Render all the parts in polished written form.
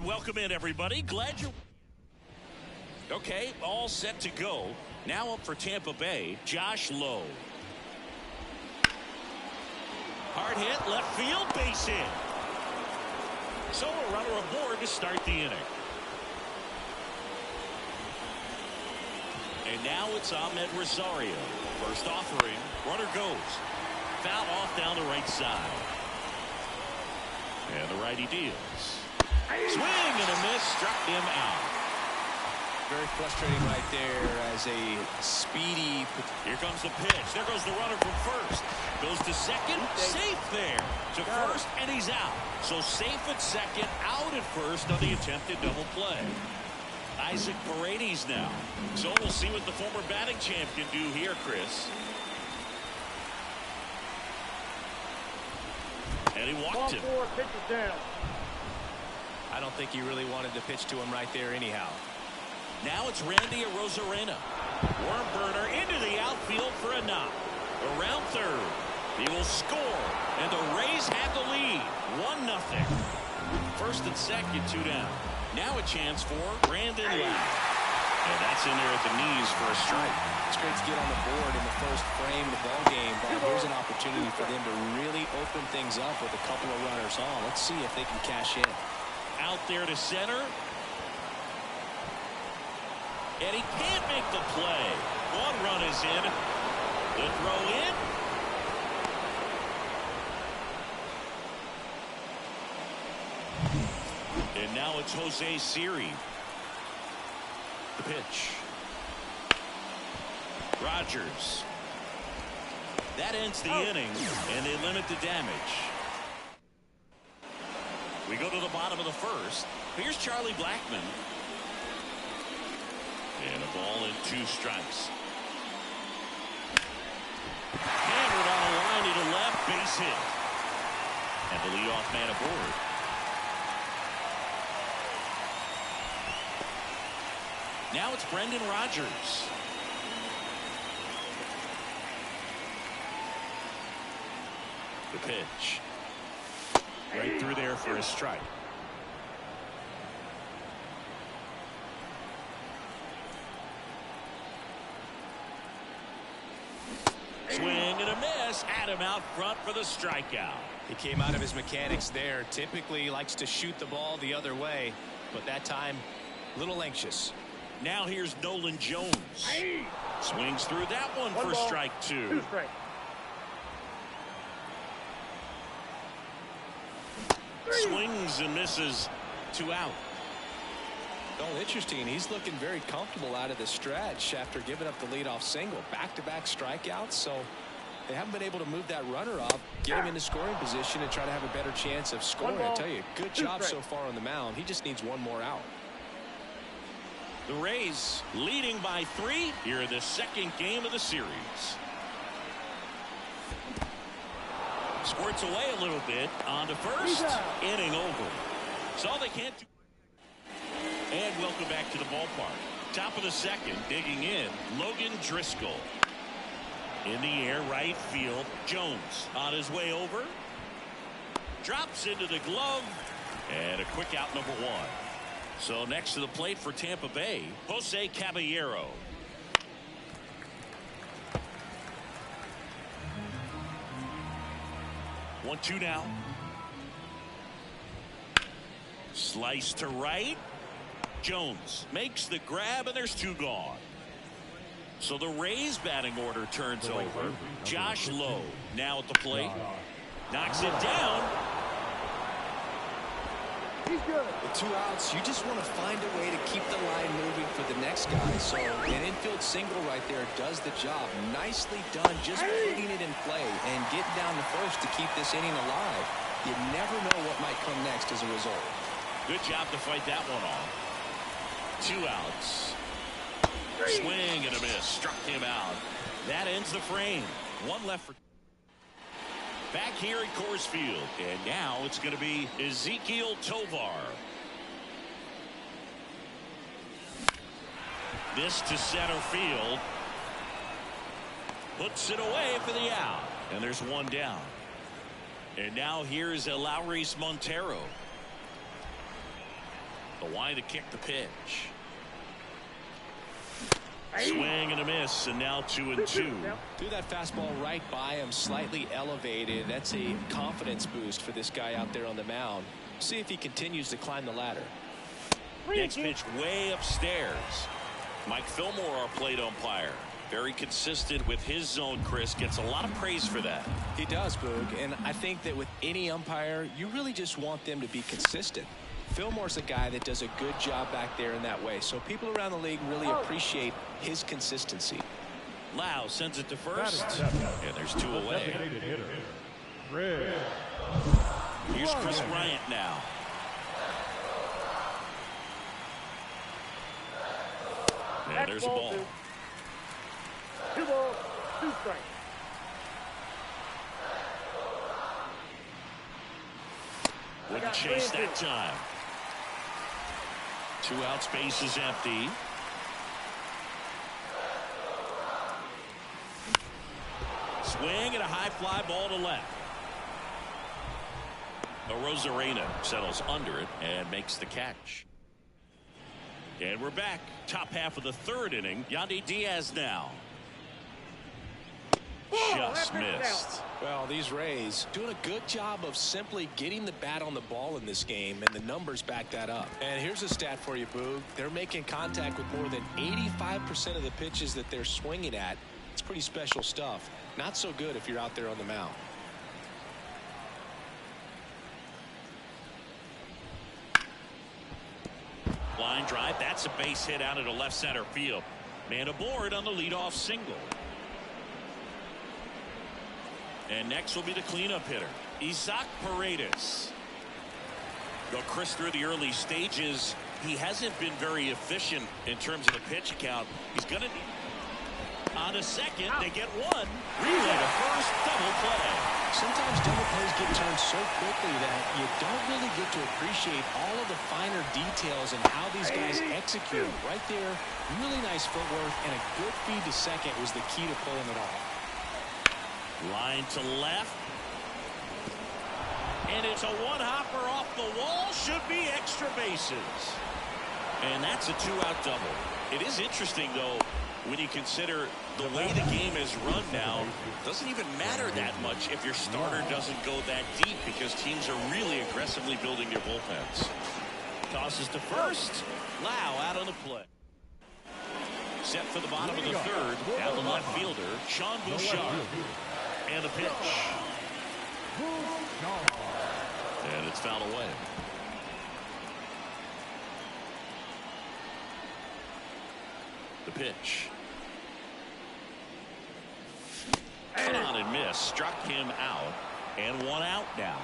And welcome in, everybody. Glad you're... Okay, all set to go. Now up for Tampa Bay, Josh Lowe. Hard hit, left field, base hit. So a runner aboard to start the inning. And now it's Ahmed Rosario. First offering, runner goes. Foul off down the right side. And the righty deals. Swing and a miss, struck him out. Very frustrating right there as a speedy. Here comes the pitch. There goes the runner from first. Goes to second. Safe there. To first, and he's out. So safe at second, out at first on the attempted double play. Isaac Paredes now. So we'll see what the former batting champ can do here, Chris. And he walked him. I don't think he really wanted to pitch to him right there anyhow. Now it's Randy Arozarena. Worm burner into the outfield for a knock. Around third. He will score. And the Rays have the lead. 1-0. First and second, 2 down. Now a chance for Brandon Lau. And that's in there at the knees for a strike. It's great to get on the board in the first frame of the ball game, but here's an opportunity for them to really open things up with a couple of runners on. Let's see if they can cash in. Out there to center. And he can't make the play. One run is in. The throw in. And now it's Jose Siri. The pitch. Rogers. That ends the inning, and they limit the damage. We go to the bottom of the first. Here's Charlie Blackmon. And a ball and 2 strikes. Hammered on a line to left, base hit. And the leadoff man aboard. Now it's Brendan Rodgers. The pitch. Right through there for a strike. Swing and a miss. Adam out front for the strikeout. He came out of his mechanics there. Typically likes to shoot the ball the other way, but that time a little anxious. Now here's Nolan Jones. Swings through that one for strike 2. Swings and misses, 2 out. Oh, interesting. He's looking very comfortable out of the stretch after giving up the leadoff single. Back-to-back strikeouts, so they haven't been able to move that runner up, get him into scoring position, and try to have a better chance of scoring. I tell you, good job so far on the mound. He just needs one more out. The Rays leading by 3 here in the second game of the series. Squirts away a little bit on to first. Inning over. So they can't do. And welcome back to the ballpark. Top of the second, digging in, Logan Driscoll. In the air, right field. Jones on his way over. Drops into the glove. And a quick out, number 1. So next to the plate for Tampa Bay, Jose Caballero. One, 2 now. Slice to right. Jones makes the grab, and there's 2 gone. So the Rays batting order turns over. Josh Lowe now at the plate. Knocks it down. With 2 outs, you just want to find a way to keep the line moving for the next guy. So an infield single right there does the job. Nicely done, just putting it in play and getting down to first to keep this inning alive. You never know what might come next as a result. Good job to fight that one off. 2 outs. Swing and a miss. Struck him out. That ends the frame. 1 left for... Back here at Coors Field, and now it's going to be Ezequiel Tovar. This to center field. Puts it away for the out. And there's 1 down. And now here's Eleuris Montero. The line to kick the pitch. Swing and a miss, and now 2-2. Threw that fastball right by him, slightly elevated. That's a confidence boost for this guy out there on the mound. See if he continues to climb the ladder. Next pitch way upstairs. Mike Fillmore, our plate umpire. Very consistent with his zone, Chris. Gets a lot of praise for that. He does, Boog. And I think that with any umpire, you really just want them to be consistent. Fillmore's a guy that does a good job back there in that way. So people around the league really appreciate his consistency. Lau sends it to first. And there's 2 away. Here's Chris Bryant now. And there's a ball. 2 balls, 2 strikes. Wouldn't chase that time. 2 outs, base is empty. Swing and a high fly ball to left. Rosarena settles under it and makes the catch. And we're back. Top half of the 3rd inning. Yandy Diaz now. Just missed. Well, these Rays doing a good job of simply getting the bat on the ball in this game, and the numbers back that up. And here's a stat for you, Boog. They're making contact with more than 85% of the pitches that they're swinging at. It's pretty special stuff. Not so good if you're out there on the mound. Line drive. That's a base hit out into left center field. Man aboard on the leadoff single. And next will be the cleanup hitter, Isaac Paredes. Though Chris, through the early stages, he hasn't been very efficient in terms of the pitch count. He's going to need on a second. They get 1. Relay to first, double play. Sometimes double plays get turned so quickly that you don't really get to appreciate all of the finer details and how these guys execute. Right there, really nice footwork, and a good feed to second was the key to pulling it off. Line to left. And it's a one-hopper off the wall. Should be extra bases. And that's a 2-out double. It is interesting, though, when you consider the way the game is run now. Doesn't even matter that much if your starter doesn't go that deep, because teams are really aggressively building their bullpens. Tosses to first. Lau out on the play. Set for the bottom of the 3rd. Down the left fielder, Sean Bouchard. And the pitch. And it's fouled away. The pitch. Cut on and miss. Struck him out. And 1 out now.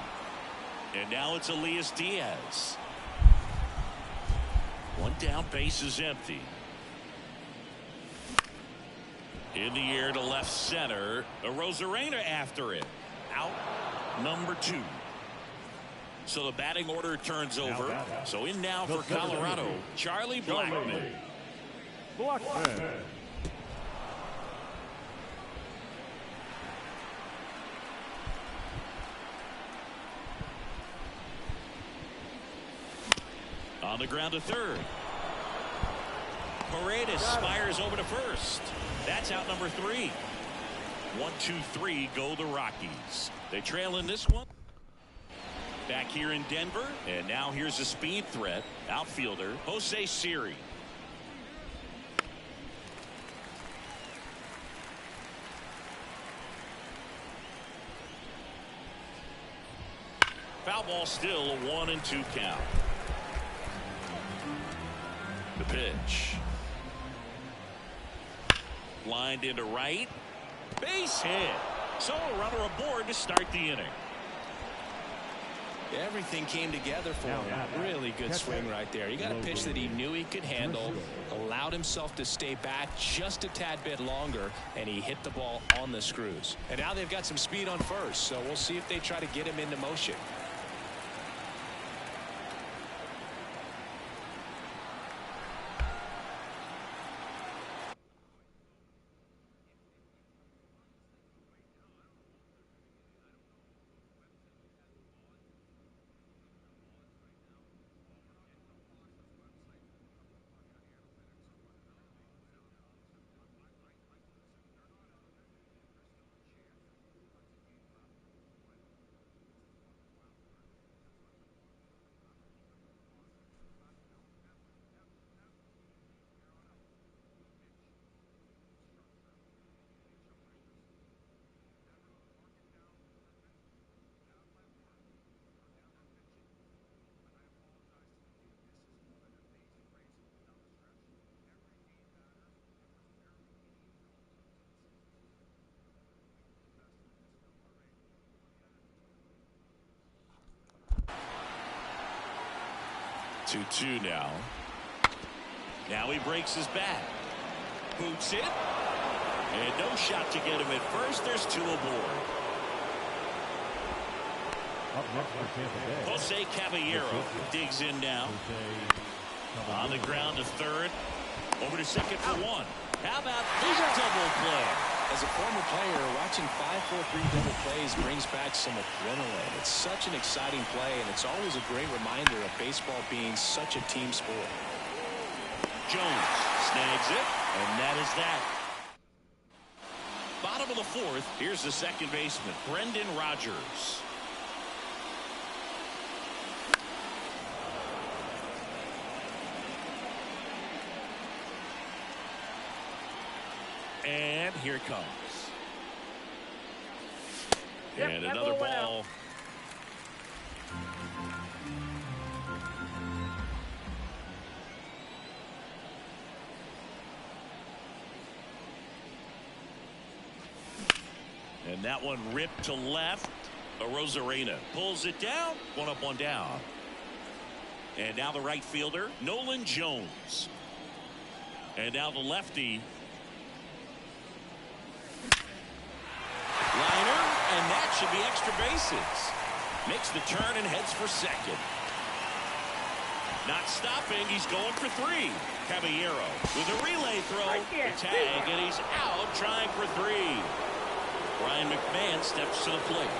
And now it's Elias Diaz. 1 down, base is empty. In the air to left center. Rosarena after it. Out number 2. So the batting order turns over. So in now for Colorado, Charlie Blackmon. On the ground to 3rd. Paredes fires over to first. That's out number 3. 1, 2, 3 go the Rockies. They trail in this one. Back here in Denver. And now here's a speed threat. Outfielder Jose Siri. Foul ball, still a 1-2 count. The pitch. Lined into right. Base hit. So a runner aboard to start the inning. Everything came together for him. Really good swing right there. He got a pitch that he knew he could handle, allowed himself to stay back just a tad bit longer, and he hit the ball on the screws. And now they've got some speed on first, so we'll see if they try to get him into motion. 2-2 now. Now he breaks his back. Boots it. And no shot to get him at first. There's 2 aboard. Jose Caballero digs in now. On the ground to third. Over to second for 1. How about that double play? As a former player, watching 5-4-3 double plays brings back some adrenaline. It's such an exciting play, and it's always a great reminder of baseball being such a team sport. Jones snags it, and that is that. Bottom of the 4th, here's the second baseman, Brendan Rodgers. And here it comes. And another ball. And that one ripped to left. Arozarena pulls it down. 1 up, 1 down. And now the right fielder, Nolan Jones. And now the lefty. Liner, and that should be extra bases. Makes the turn and heads for second. Not stopping, he's going for 3. Caballero with a relay throw, the tag, and he's out trying for 3. Brian McMahon steps to the plate.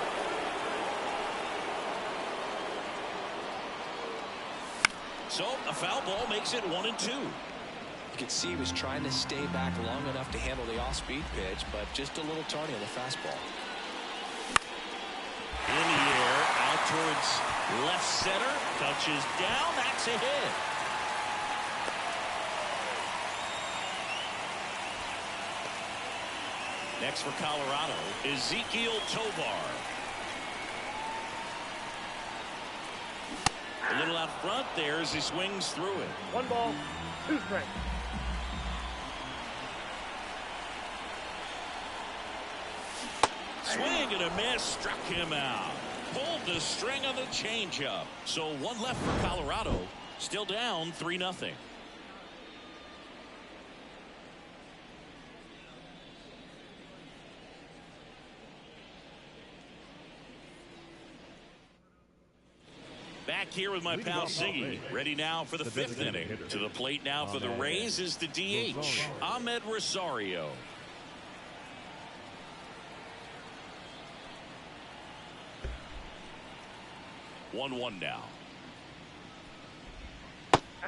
So a foul ball makes it 1-2. You could see he was trying to stay back long enough to handle the off-speed pitch, but just a little tardy on the fastball. In the air, out towards left center, touches down, that's a hit. Next for Colorado, Ezequiel Tovar. A little out front there as he swings through it. 1 ball, 2 strikes. Swing and a miss, struck him out. Pulled the string on the changeup. So 1 left for Colorado. Still down 3-0. Back here with my pal Siggy. Ready now for the 5th inning. To the plate now for the Rays is the DH, Ahmed Rosario. 1-1 now.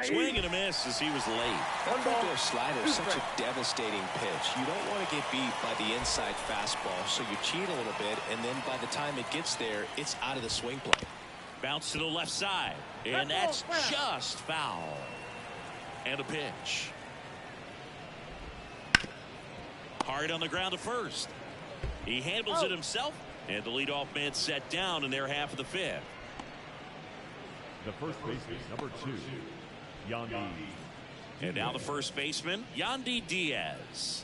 Swing and a miss as he was late. That front-door slider is such a devastating pitch. You don't want to get beat by the inside fastball, so you cheat a little bit, and then by the time it gets there, it's out of the swing plane. Bounce to the left side, and that's just foul. And a pitch. Hard on the ground to first. He handles it himself, and the leadoff man set down in their half of the 5th. The first baseman, number 2, Yandy. And now the first baseman, Yandy Diaz.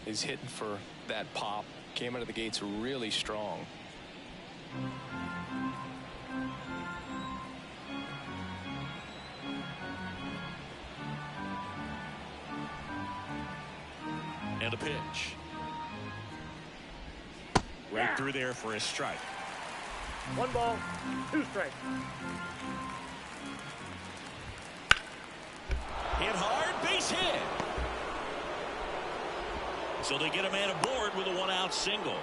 He's hitting for that pop. Came out of the gates really strong. And a pitch. Right through there for a strike. 1 ball, 2 strikes. Hit hard, base hit. So they get a man aboard with a 1-out single.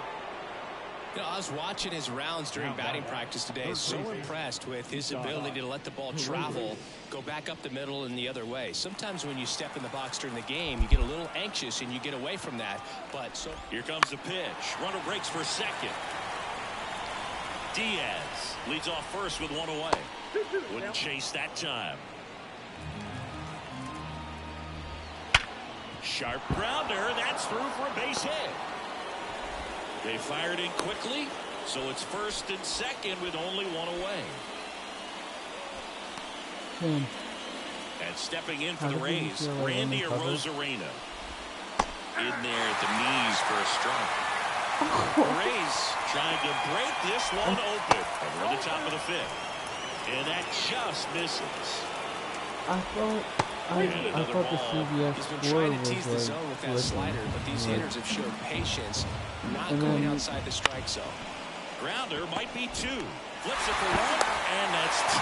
You know, I was watching his rounds during batting practice today. So impressed with his ability to let the ball travel, go back up the middle and the other way. Sometimes when you step in the box during the game, you get a little anxious and you get away from that. But so here comes the pitch. Runner breaks for second. Diaz leads off first with 1 away. Wouldn't chase that time. Sharp grounder. That's through for a base hit. They fired in quickly, so it's first and second with only 1 away. And stepping in for the Rays, Randy Arozarena. In there at the knees for a strike. The Rays trying to break this one open. And we're at the top of the 5th. And that just misses. I thought the CBS He's been score trying to was tease the like zone with that flipping. slider, but these hitters have showed patience, not And going then- outside the strike zone. Grounder might be 2. Flips it for 1, and that's 2.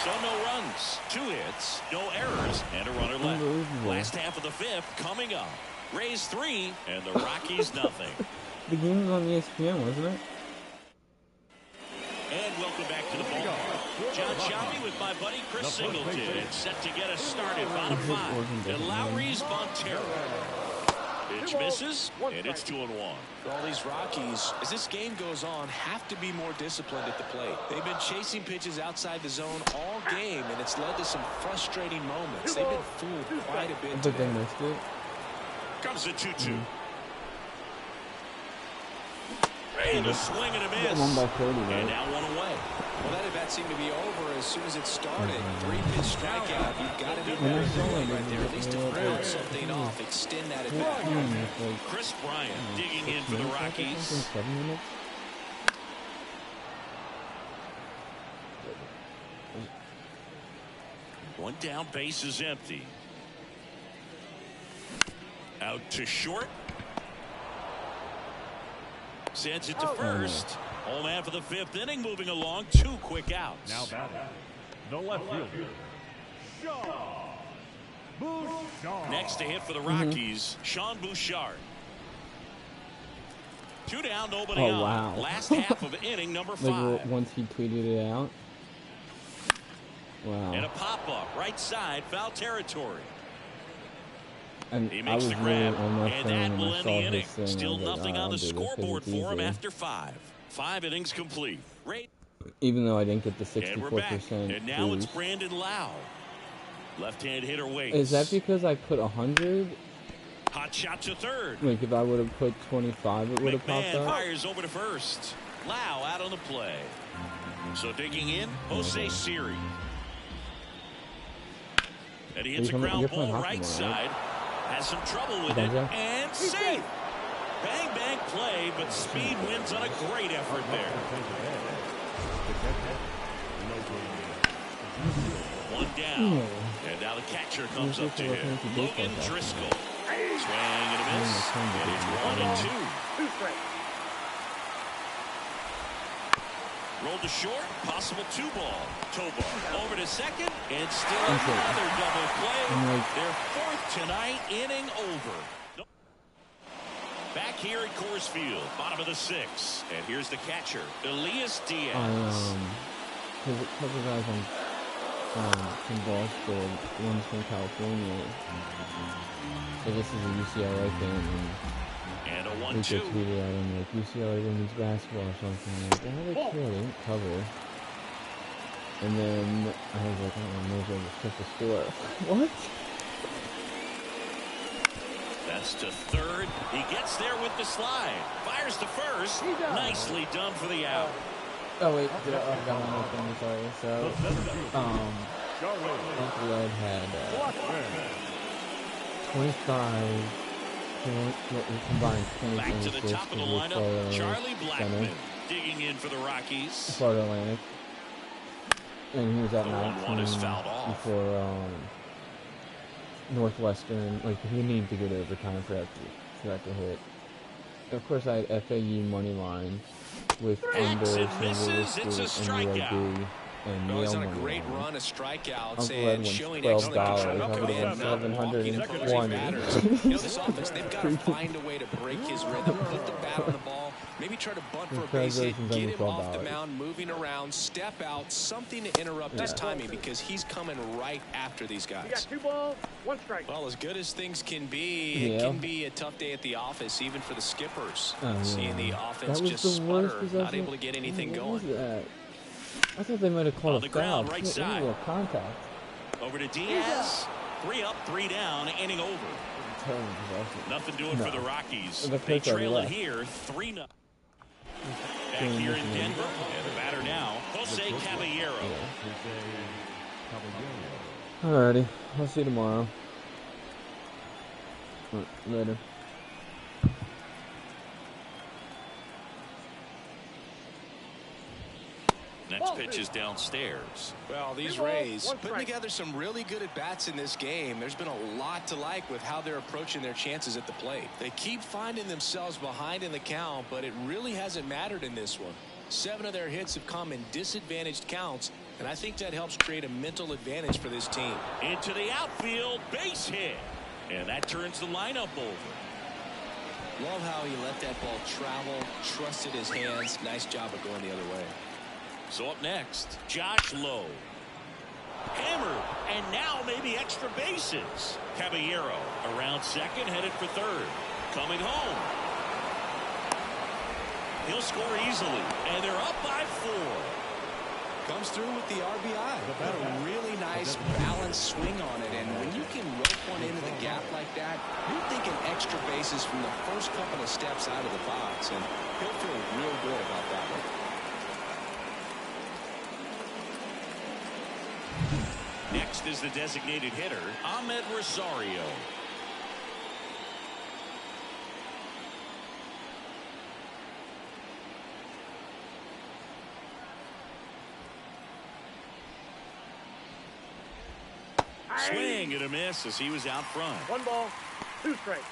So no runs, 2 hits, no errors, and a runner left. Unbelievable. Last half of the 5th coming up. Rays 3, and the Rockies nothing. The game was on ESPN, wasn't it? And welcome back to the ballpark. John Shelby with my buddy Chris Singleton. It's set to get us started. Bottom 5. And Lowry's Montero. Pitch misses, and it's 2-1. All these Rockies, as this game goes on, have to be more disciplined at the plate. They've been chasing pitches outside the zone all game, and it's led to some frustrating moments. They've been fooled quite a bit But today. they missed it. Comes the 2-2. And a swing and a miss. 1 by 30, And right? now 1 away. Well, that at bat seemed to be over as soon as it started. 3-pitch strikeout. You've got to be better that's than all that I right there. At least to did. round something off, extend that at bat. Like, Chris Bryant digging in for the 6 minutes, I think, Rockies. something, 7 minutes. One down, base is empty. Out to short. Sends it to first. Home half of the 5th inning, moving along. 2 quick outs. Now batting, the left fielder, Shaw Bouchard. Next to hit for the Rockies, Sean Bouchard. 2 down, nobody Oh, on. wow. Last half of inning number 5. Like, once he tweeted it out. Wow. And a pop-up, right side, foul territory. And He I makes was the really grab, on my and phone that when will I end saw the his inning. thing. Still I was like, nothing oh, on the I'll do this 'cause scoreboard it's for him easy. after 5. 5 innings complete. Even though I didn't get the And we're back. 64% And now it's boost. Brandon Lau. Left-hand hitter waits. Is that because I put 100? Hot shot to third. Like, if I would have put 25, it would have popped McMahon up? fires over to first. Lau out on the play. So digging in, Jose Siri. And he hits a You're ground playing ball hockey right tomorrow, right? side. Has some trouble with it. Benja? And safe. Bang, bang play, but speed wins on a great effort there. 1 down. And now the catcher comes up to him. Logan Driscoll. Swing and a miss. And it's 1-2. 2 strikes. Rolled to short, possible 2-ball. Tobar over to second, and still another double play. Their 4th tonight, inning over. Nope. Back here at Coors Field, bottom of the 6th. And here's the catcher, Elias Diaz. Because a couple guys from Boston, one's from California. So this is a UCLA thing. And a We 1-2. just tweeted at him like UCLA women's basketball or something. I'm like, oh, they didn't cover. And then I was like, oh, maybe I just took the score. What? That's to third. He gets there with the slide. Fires to first. Nicely done for the out. Oh wait, I got one more thing. Sorry. So, Uncle Ed had 25. Combined 20 Back to the assists top of the with lineup, Charlie Center, Blackman digging in for the Rockies. Florida Atlantic. And he was at The 1-1 is fouled off. before Northwestern. Like, he needed to go to overtime for that to hit. Of course, I had FAU money line with under and misses. It's a strikeout. UAB and Well, he's Yale on a money great line. run of strikeouts Uncle Ed and wins showing $12. excellent I control would have command, won not walking in opposing 720. batters. You know, this offense, they've got to find a way to break his rhythm, put the bat on the ball, maybe try to bunt for a base hit, Congratulations on get the him off the $12. mound, moving around, step out, something to interrupt his timing because he's coming right after these You got guys. 2 balls, 1 strike. Well, as good as things can be, it can be a tough day at the office, even for the skippers. Seeing the offense That was just the worst sputter, possession. not able to get anything What was going. that? I thought they might have On called the a foul. ground, right It was side. a contact. Over to Diaz. 3 up, 3 down, inning over. Terrible possession. Nothing doing No. for the Rockies. The They coach already trail it left. here 3-0. Back here in Denver, and the batter now, Jose Caballero. Alrighty, I'll see you tomorrow. Later. Next pitches downstairs. Well, these Rays putting together some really good at-bats in this game. There's been a lot to like with how they're approaching their chances at the plate. They keep finding themselves behind in the count, but it really hasn't mattered in this one. 7 of their hits have come in disadvantaged counts, and I think that helps create a mental advantage for this team. Into the outfield, base hit. And that turns the lineup over. Love how he let that ball travel, trusted his hands. Nice job of going the other way. So up next, Josh Lowe. Hammered, and now maybe extra bases. Caballero around second, headed for third. Coming home. He'll score easily, and they're up by 4. Comes through with the RBI. Got a really nice balanced swing on it, and when you can rope one into the gap like that, you're thinking extra bases from the first couple of steps out of the box, and he'll feel real good about that one. Next is the designated hitter, Ahmed Rosario. Swing and a miss as he was out front. 1 ball, 2 strikes.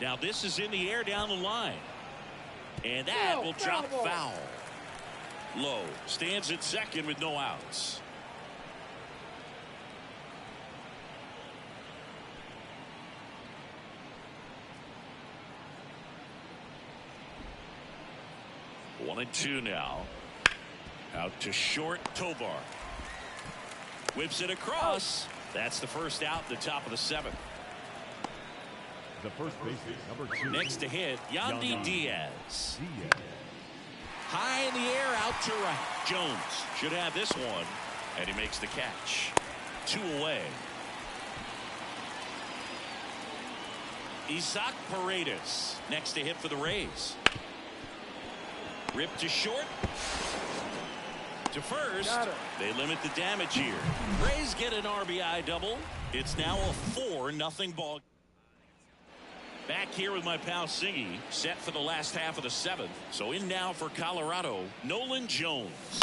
Now this is in the air down the line. And that will drop foul. Lowe stands at second with no outs. One and 2 now. Out to short, Tovar. Whips it across. That's the first out, the top of the 7th. The first baseman, number 2. Next to hit, Yandy Diaz. High in the air, out to right. Jones should have this one, and he makes the catch. 2 away. Isaac Paredes next to hit for the Rays. Ripped to short. To first. They limit the damage here. Rays get an RBI double. It's now a 4-0 ball. Back here with my pal Singy, set for the last half of the 7th. So in now for Colorado, Nolan Jones.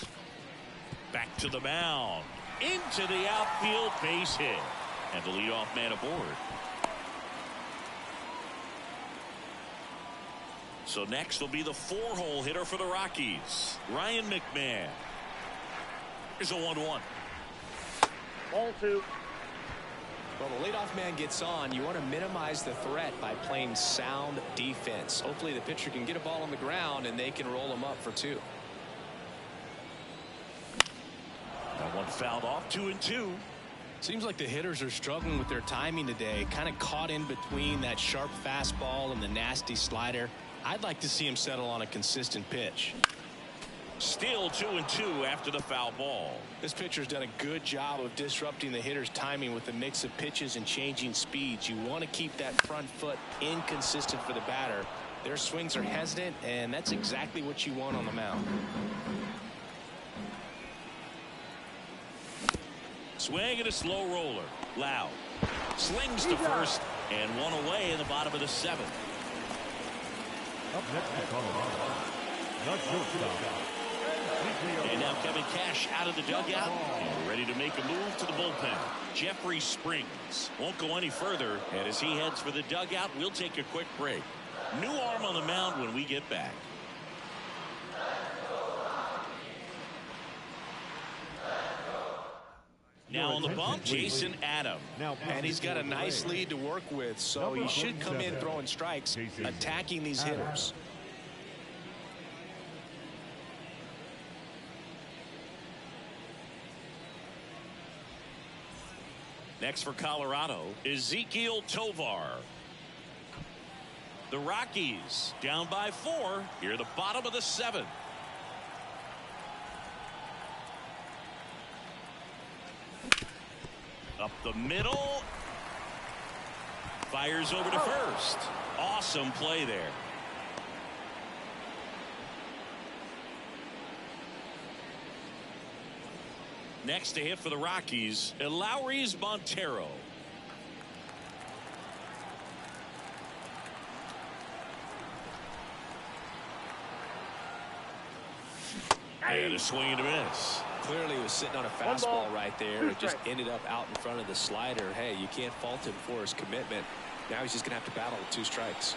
Back to the mound. Into the outfield, base hit. And the leadoff man aboard. So next will be the 4-hole hitter for the Rockies, Ryan McMahon. Here's a 1-1. Ball 2. Well, the leadoff man gets on. You want to minimize the threat by playing sound defense. Hopefully the pitcher can get a ball on the ground and they can roll him up for 2. That one fouled off. 2-2. Seems like the hitters are struggling with their timing today. Kind of caught in between that sharp fastball and the nasty slider. I'd like to see him settle on a consistent pitch. Still 2-2 after the foul ball. This pitcher's done a good job of disrupting the hitter's timing with the mix of pitches and changing speeds. You want to keep that front foot inconsistent for the batter. Their swings are hesitant, and that's exactly what you want on the mound. Swing and a slow roller. Loud. Slings to first, and 1 away in the bottom of the 7th. Up next to Colorado, the shortstop. And now Kevin Cash out of the dugout and ready to make a move to the bullpen. Jeffrey Springs won't go any further, and as he heads for the dugout, we'll take a quick break. New arm on the mound when we get back. Now on the bump, Jason Adams. And he's got a nice lead to work with, so he should come in throwing strikes, attacking these hitters. Next for Colorado, Ezequiel Tovar. The Rockies down by 4 here at the bottom of the 7th. Up the middle. Fires over to first. Awesome play there. Next to hit for the Rockies, Lowry's Montero. And a swing and a miss. Clearly he was sitting on a fastball right there. It just ended up out in front of the slider. Hey, you can't fault him for his commitment. Now he's just going to have to battle with 2 strikes.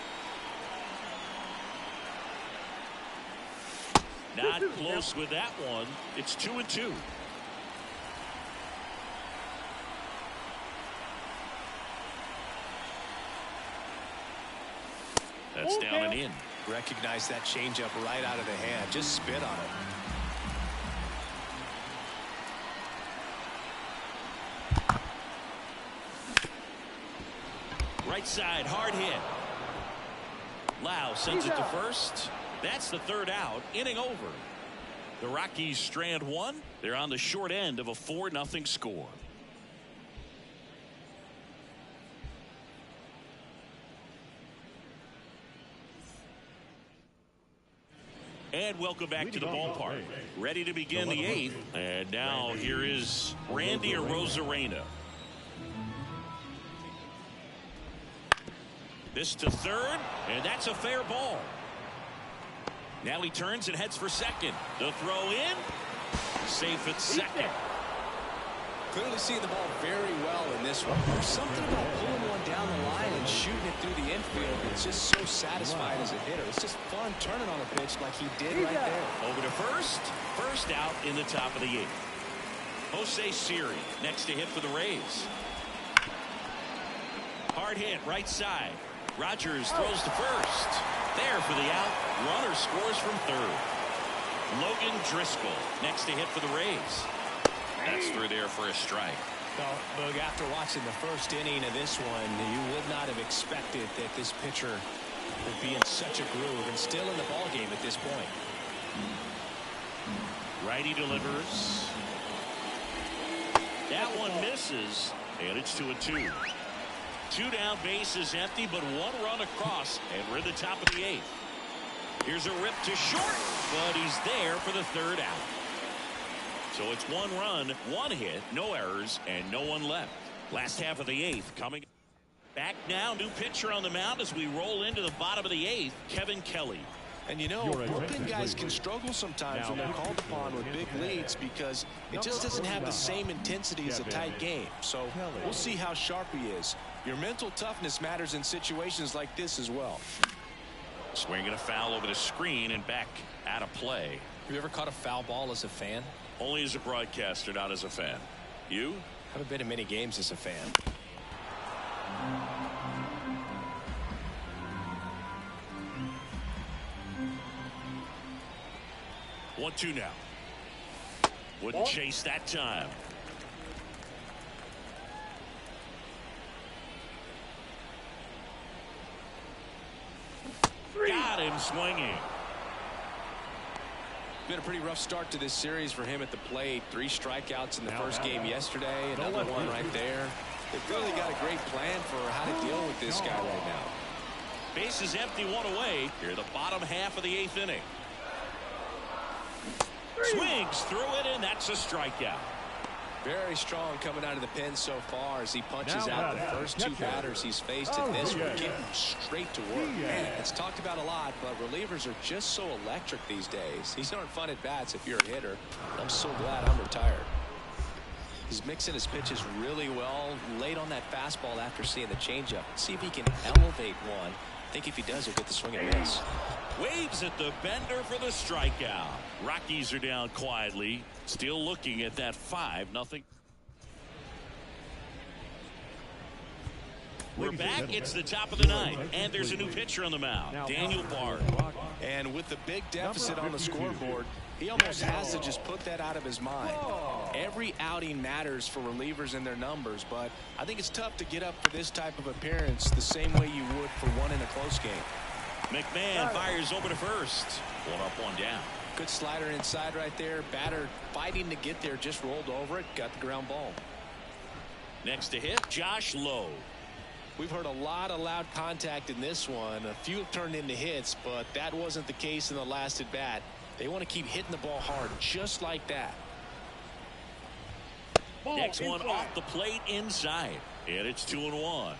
Not close with that one. It's 2-2. That's down and in. Recognize that changeup right out of the hand. Just spit on it. Right side, hard hit. Lau sends it to first. That's the 3rd out. Inning over. The Rockies strand 1. They're on the short end of a 4-0 score. And welcome back to the ballpark. Ready to begin the 8th. And now here is Randy Arozarena. This to 3rd, and that's a fair ball. Now he turns and heads for 2nd. The throw in. Safe at 2nd. Clearly seeing the ball very well in this one. There's something about pulling one down the line and shooting it through the infield. It's just so satisfying as a hitter. It's just fun turning on a pitch like he did right there. Over to first. First out in the top of the 8th. Jose Siri next to hit for the Rays. Hard hit right side. Rogers throws to first. There for the out. Runner scores from 3rd. Logan Driscoll next to hit for the Rays. That's through there for a strike. Well, Boog, after watching the first inning of this one, you would not have expected that this pitcher would be in such a groove and still in the ball game at this point. Righty delivers. That one misses, and it's 2-2. 2 down, bases empty, but 1 run across, and we're in the top of the 8th. Here's a rip to short, but he's there for the 3rd out. So it's 1 run, 1 hit, no errors, and no one left. Last half of the 8th coming back now. New pitcher on the mound as we roll into the bottom of the 8th, Kevin Kelly. And you know, bullpen guys can struggle sometimes when they're called upon with big leads because it just doesn't have the same intensity as a tight game. So we'll see how sharp he is. Your mental toughness matters in situations like this as well. Swinging a foul over the screen and back out of play. Have you ever caught a foul ball as a fan? Only as a broadcaster, not as a fan. You? Haven't been in many games as a fan. 1-2 now. Wouldn't chase that time. Got him swinging. Been a pretty rough start to this series for him at the plate. 3 strikeouts in the first game yesterday. Another one right there. They've really got a great plan for how to deal with this guy right now. Bases empty, 1 away. Here the bottom half of the 8th inning. Swings through it, and that's a strikeout. Very strong coming out of the pen so far as he punches out the first 2 batters he's faced in this one, getting straight to work. Man, it's talked about a lot, but relievers are just so electric these days. These aren't fun at bats if you're a hitter. I'm so glad I'm retired. He's mixing his pitches really well, late on that fastball after seeing the changeup. See if he can elevate one. I think if he does, he'll get the swing and miss. Waves at the bender for the strikeout. Rockies are down quietly, still looking at that 5-0. We're back. It's the top of the 9th, and there's a new pitcher on the mound, Daniel Bard. And with the big deficit on the scoreboard, he almost has to just put that out of his mind. Every outing matters for relievers and their numbers, but I think it's tough to get up for this type of appearance the same way you would for one in a close game. McMahon fires over to first. 1 up, 1 down. Good slider inside right there. Batter fighting to get there, just rolled over it, got the ground ball. Next to hit, Josh Lowe. We've heard a lot of loud contact in this one. A few have turned into hits, but that wasn't the case in the last at bat. They want to keep hitting the ball hard, just like that. Ball Next one inside. off the plate inside. And it's 2-1.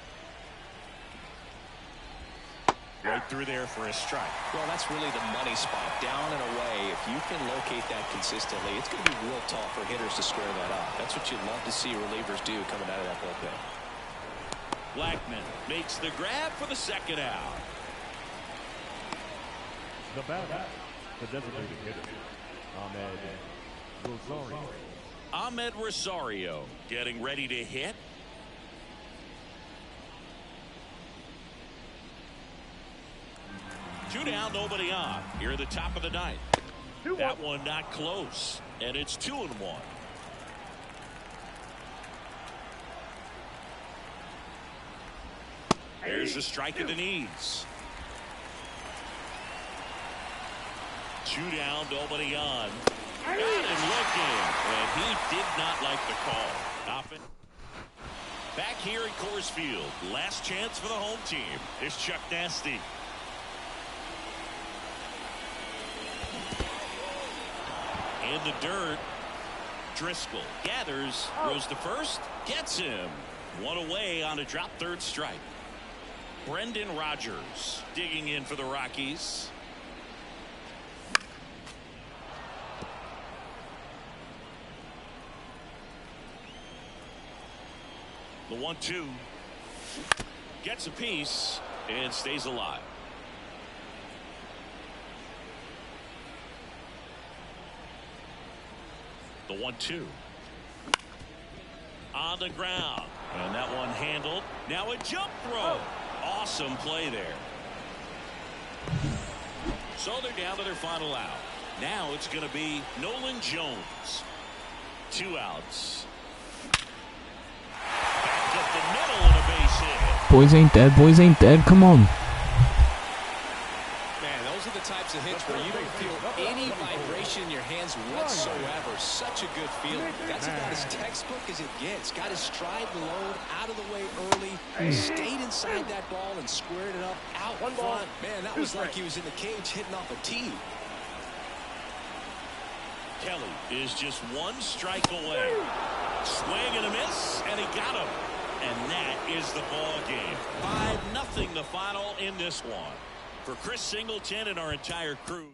Right through there for a strike. Well, that's really the money spot. Down and away. If you can locate that consistently, it's going to be real tough for hitters to square that up. That's what you'd love to see relievers do coming out of that bullpen. Blackman makes the grab for the second out. The batter, the designated hitter, Rosario. Ahmed Rosario getting ready to hit. Two down, nobody on. Here at the top of the ninth. That one not close. And it's 2-1. There's a strike at the knees. Two down, nobody on. Got him looking. And he did not like the call. Back here at Coors Field. Last chance for the home team. There's Chuck Nasty. In the dirt, Driscoll gathers, goes to first, gets him. One away on a drop third strike. Brendan Rodgers digging in for the Rockies. The 1-2 gets a piece and stays alive. The 1-2 on the ground, and that one handled. Now a jump throw. Awesome play there. So they're down to their final out. Now it's going to be Nolan Jones. 2 outs. Back up the middle and a base hit. Boys ain't dead. Boys ain't dead. Come on. Man, those are the types of hits where you don't feel any vibration in your hands whatsoever. Such a good feeling. That's about as textbook as it gets. Got his stride low, out of the way early, stayed inside that ball and squared it up out front. Man, that was like he was in the cage hitting off a tee. Kelly is just 1 strike away. Swing and a miss, and he got him. And that is the ball game. 5-0 the final in this one. For Chris Singleton and our entire crew.